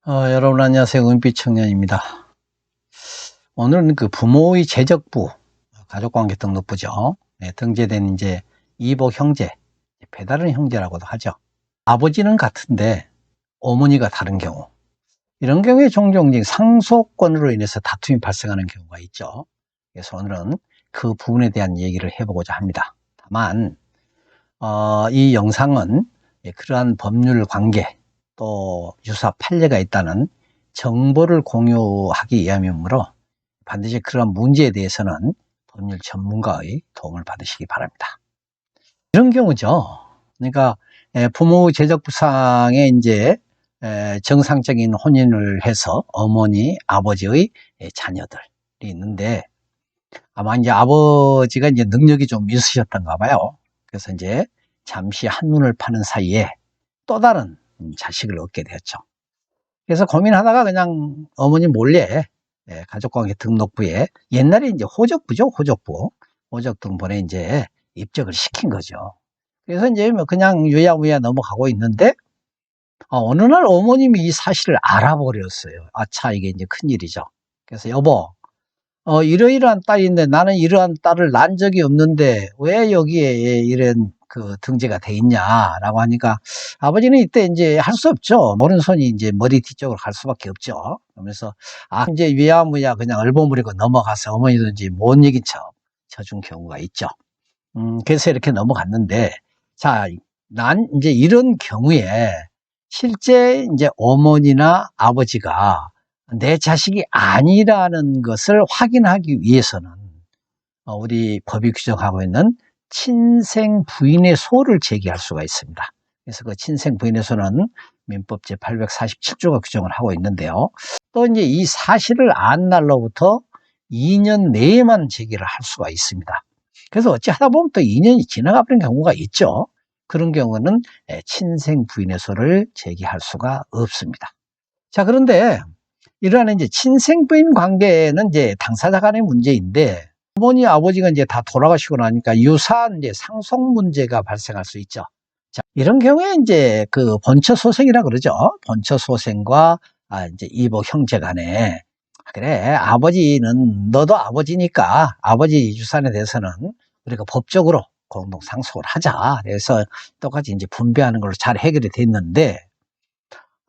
여러분 안녕하세요. 은빛 청년입니다. 오늘은 그 부모의 재적부, 가족관계 등록부죠. 네, 등재된 이제 이복 형제, 배다른 형제라고도 하죠. 아버지는 같은데 어머니가 다른 경우. 이런 경우에 종종 상속권으로 인해서 다툼이 발생하는 경우가 있죠. 그래서 오늘은 그 부분에 대한 얘기를 해보고자 합니다. 다만, 이 영상은 그러한 법률 관계, 또 유사 판례가 있다는 정보를 공유하기 위함이므로 반드시 그런 문제에 대해서는 법률 전문가의 도움을 받으시기 바랍니다. 이런 경우죠. 그러니까 부모 재적부상에 이제 정상적인 혼인을 해서 어머니, 아버지의 자녀들이 있는데 아마 이제 아버지가 이제 능력이 좀 있으셨던가 봐요. 그래서 이제 잠시 한눈을 파는 사이에 또 다른 자식을 얻게 되었죠. 그래서 고민하다가 그냥 어머니 몰래 가족관계 등록부에 옛날에 이제 호적부죠, 호적부. 호적 등본에 이제 입적을 시킨 거죠. 그래서 이제 뭐 그냥 유야무야 넘어가고 있는데 어느 날 어머님이 이 사실을 알아버렸어요. 아차, 이게 이제 큰일이죠. 그래서 여보, 이러이러한 딸인데 나는 이러한 딸을 낳은 적이 없는데 왜 여기에 이런 그 등재가 돼 있냐라고 하니까 아버지는 이때 이제 할 수 없죠. 오른손이 이제 머리 뒤쪽으로 갈 수밖에 없죠. 그러면서 이제 위야무야 그냥 얼버무리고 넘어가서 어머니도 이제 못 이긴 척 쳐준 경우가 있죠. 그래서 이렇게 넘어갔는데 난 이제 이런 경우에 실제 이제 어머니나 아버지가 내 자식이 아니라는 것을 확인하기 위해서는 우리 법이 규정하고 있는 친생 부인의 소를 제기할 수가 있습니다. 그래서 그 친생 부인의 소는 민법 제847조가 규정을 하고 있는데요. 또 이제 이 사실을 안 날로부터 2년 내에만 제기를 할 수가 있습니다. 그래서 어찌 하다 보면 또 2년이 지나가 버린 경우가 있죠. 그런 경우는 친생 부인의 소를 제기할 수가 없습니다. 자, 그런데 이러한 이제 친생 부인 관계는 이제 당사자 간의 문제인데 어머니, 아버지가 이제 다 돌아가시고 나니까 유사한 이제 상속 문제가 발생할 수 있죠. 자, 이런 경우에 이제 그 본처소생이라 그러죠. 본처소생과 이제 이복 형제 간에 그래, 아버지는 너도 아버지니까 아버지 유산에 대해서는 우리가 법적으로 공동 상속을 하자. 그래서 똑같이 이제 분배하는 걸로 잘 해결이 됐는데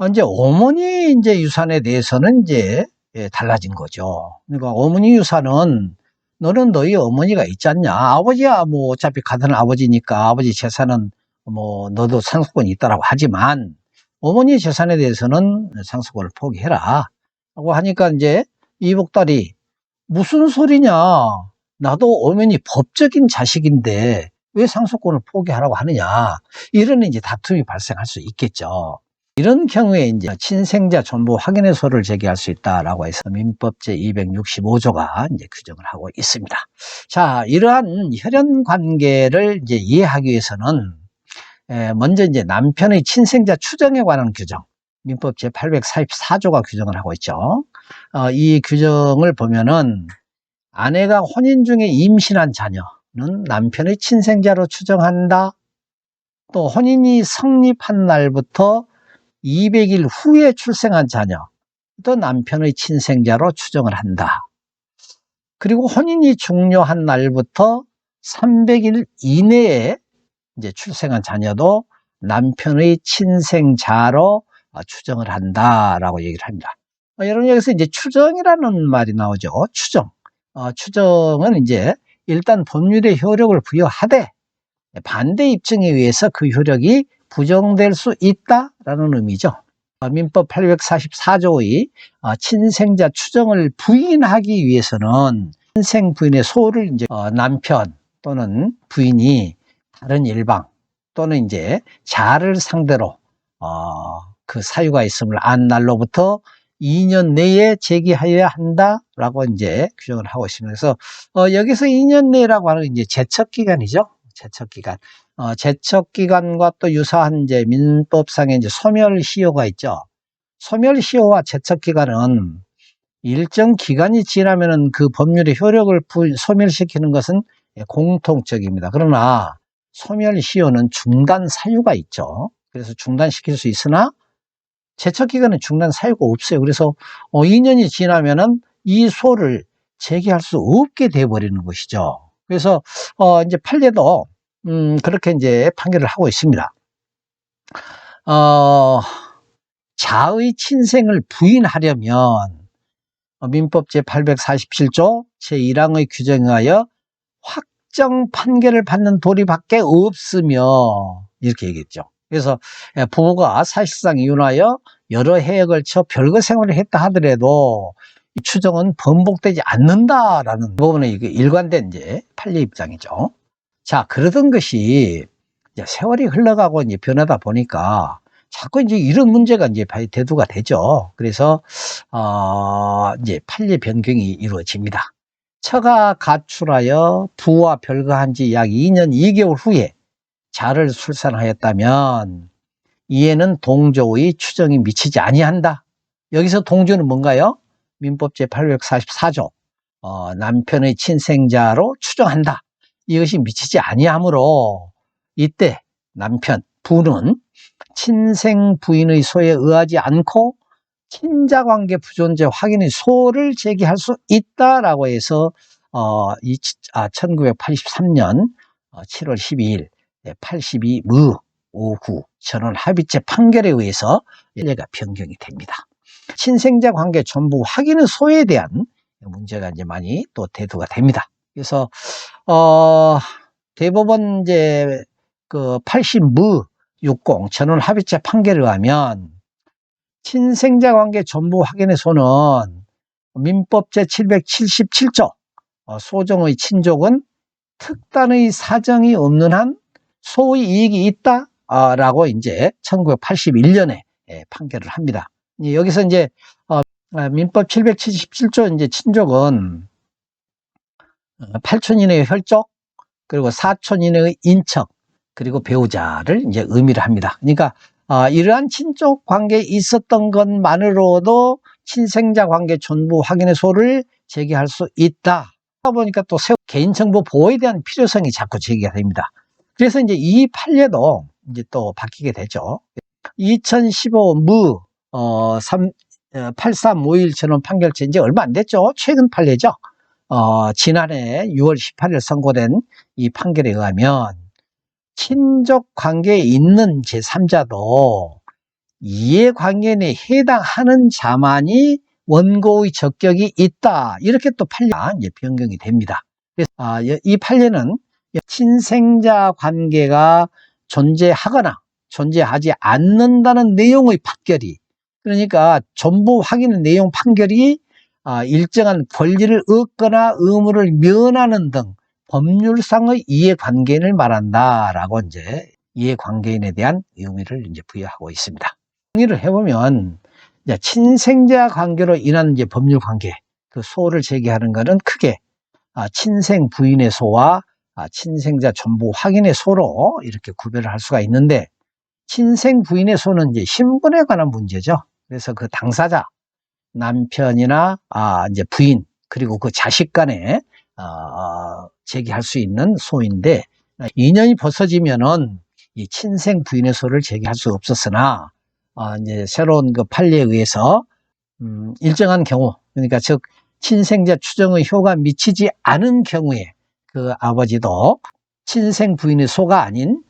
이제 어머니 이제 유산에 대해서는 이제 달라진 거죠. 그러니까 어머니 유산은 너는 너희 어머니가 있지 않냐. 아버지야 뭐 어차피 같은 아버지니까 아버지 재산은 뭐 너도 상속권이 있다라고 하지만 어머니 재산에 대해서는 상속권을 포기해라. 라고 하니까 이제 이복달이 무슨 소리냐. 나도 어머니 법적인 자식인데 왜 상속권을 포기하라고 하느냐. 이런 이제 다툼이 발생할 수 있겠죠. 이런 경우에 이제 친생자 존부 확인의소를 제기할 수 있다라고 해서 민법 제265조가 이제 규정을 하고 있습니다. 자, 이러한 혈연 관계를 이제 이해하기 위해서는 먼저 이제 남편의 친생자 추정에 관한 규정, 민법 제844조가 규정을 하고 있죠. 이 규정을 보면은 아내가 혼인 중에 임신한 자녀는 남편의 친생자로 추정한다. 또 혼인이 성립한 날부터 200일 후에 출생한 자녀, 또 남편의 친생자로 추정을 한다. 그리고 혼인이 종료한 날부터 300일 이내에 이제 출생한 자녀도 남편의 친생자로 추정을 한다라고 얘기를 합니다. 여러분 여기서 이제 추정이라는 말이 나오죠. 추정. 추정은 이제 일단 법률의 효력을 부여하되 반대 입증에 의해서 그 효력이 부정될 수 있다라는 의미죠. 민법 844조의 친생자 추정을 부인하기 위해서는 친생 부인의 소를 이제 남편 또는 부인이 다른 일방 또는 이제 자를 상대로 그 사유가 있음을 안 날로부터 2년 내에 제기하여야 한다라고 이제 규정을 하고 있습니다. 그래서 여기서 2년 내라고 하는 이제 제척 기간이죠. 제척 기간. 제척 기간과 또 유사한 이제 민법상의 이제 소멸시효가 있죠. 소멸시효와 제척 기간은 일정 기간이 지나면은 그 법률의 효력을 소멸시키는 것은 공통적입니다. 그러나 소멸시효는 중단 사유가 있죠. 그래서 중단시킬 수 있으나 제척기간은 중단 사유가 없어요. 그래서 2년이 지나면은 이 소를 제기할 수 없게 돼버리는 것이죠. 그래서 이제 판례도 그렇게 이제 판결을 하고 있습니다. 자의 친생을 부인하려면 민법 제847조 제1항의 규정에 의하여 확정 판결을 받는 도리밖에 없으며 이렇게 얘기했죠. 그래서 부모가 사실상 이혼하여 여러 해에 걸쳐 별거 생활을 했다 하더라도 이 추정은 번복되지 않는다라는 부분의 일관된 이제 판례 입장이죠. 자, 그러던 것이 이제 세월이 흘러가고 이제 변하다 보니까 자꾸 이제 이런 문제가 이제 대두가 되죠. 그래서 이제 판례 변경이 이루어집니다. 처가 가출하여 부와 별거한 지 약 2년 2개월 후에 자를 출산하였다면 이에는 동조의 추정이 미치지 아니한다. 여기서 동조는 뭔가요? 민법 제844조 남편의 친생자로 추정한다. 이것이 미치지 아니하므로 이때 남편, 부는 친생 부인의 소에 의하지 않고 친자관계 부존재 확인의 소를 제기할 수 있다라고 해서 1983년 7월 12일 82무 5구 전원 합의체 판결에 의해서 판례가 변경이 됩니다. 친생자 관계 전부 확인의 소에 대한 문제가 이제 많이 또 대두가 됩니다. 그래서 대법원 이제 그 80무 60 전원 합의체 판결에 의하면 친생자 관계 전부 확인의 소는 민법 제777조 소정의 친족은 특단의 사정이 없는 한 소의 이익이 있다라고 이제 1981년에 판결을 합니다. 여기서 이제 민법 777조 이제 친족은 8촌 이내의 혈족 그리고 4촌 이내의 인척 그리고 배우자를 이제 의미를 합니다. 그러니까 이러한 친족 관계에 있었던 것만으로도 친생자 관계 전부 확인의 소를 제기할 수 있다. 그러다 보니까 또 개인정보 보호에 대한 필요성이 자꾸 제기가 됩니다. 그래서 이제 이 판례도 이제 또 바뀌게 되죠. 2015무 8351 전원 판결체 이제 얼마 안 됐죠. 최근 판례죠. 지난해 6월 18일 선고된 이 판결에 의하면 친족 관계에 있는 제3자도 이해관계 내에 해당하는 자만이 원고의 적격이 있다. 이렇게 또 판례가 이제 변경이 됩니다. 그래서 이 판례는 친생자 관계가 존재하거나 존재하지 않는다는 내용의 판결이 그러니까 전부 확인의 내용 판결이 일정한 권리를 얻거나 의무를 면하는 등 법률상의 이해관계인을 말한다라고 이제 이해관계인에 대한 의미를 이제 부여하고 있습니다. 정리를 해보면 이제 친생자 관계로 인한 이제 법률 관계 그 소를 제기하는 것은 크게 친생 부인의 소와 친생자 전부 확인의 소로 이렇게 구별을 할 수가 있는데 친생 부인의 소는 이제 신분에 관한 문제죠. 그래서 그 당사자 남편이나 이제 부인 그리고 그 자식 간에 제기할 수 있는 소인데 2년이 벗어지면은 이 친생 부인의 소를 제기할 수 없었으나 이제 새로운 그 판례에 의해서 일정한 경우 그러니까 즉 친생자 추정의 효가 미치지 않은 경우에 그 아버지도 친생 부인의 소가 아닌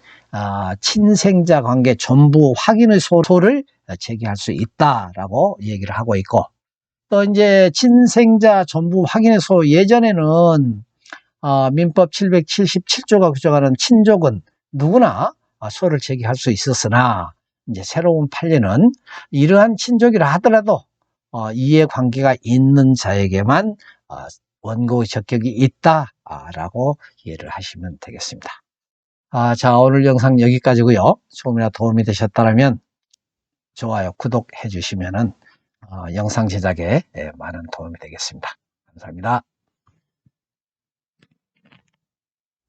친생자 관계 전부 확인의 소를 제기할 수 있다라고 얘기를 하고 있고 또 이제 친생자 전부 확인의 소 예전에는 민법 777조가 규정하는 친족은 누구나 소를 제기할 수 있었으나 이제 새로운 판례는 이러한 친족이라 하더라도 이해관계가 있는 자에게만 원고의 적격이 있다라고 이해를 하시면 되겠습니다. 자, 오늘 영상 여기까지고요. 조금이라도 도움이 되셨다면 좋아요, 구독해 주시면은 영상 제작에 많은 도움이 되겠습니다. 감사합니다.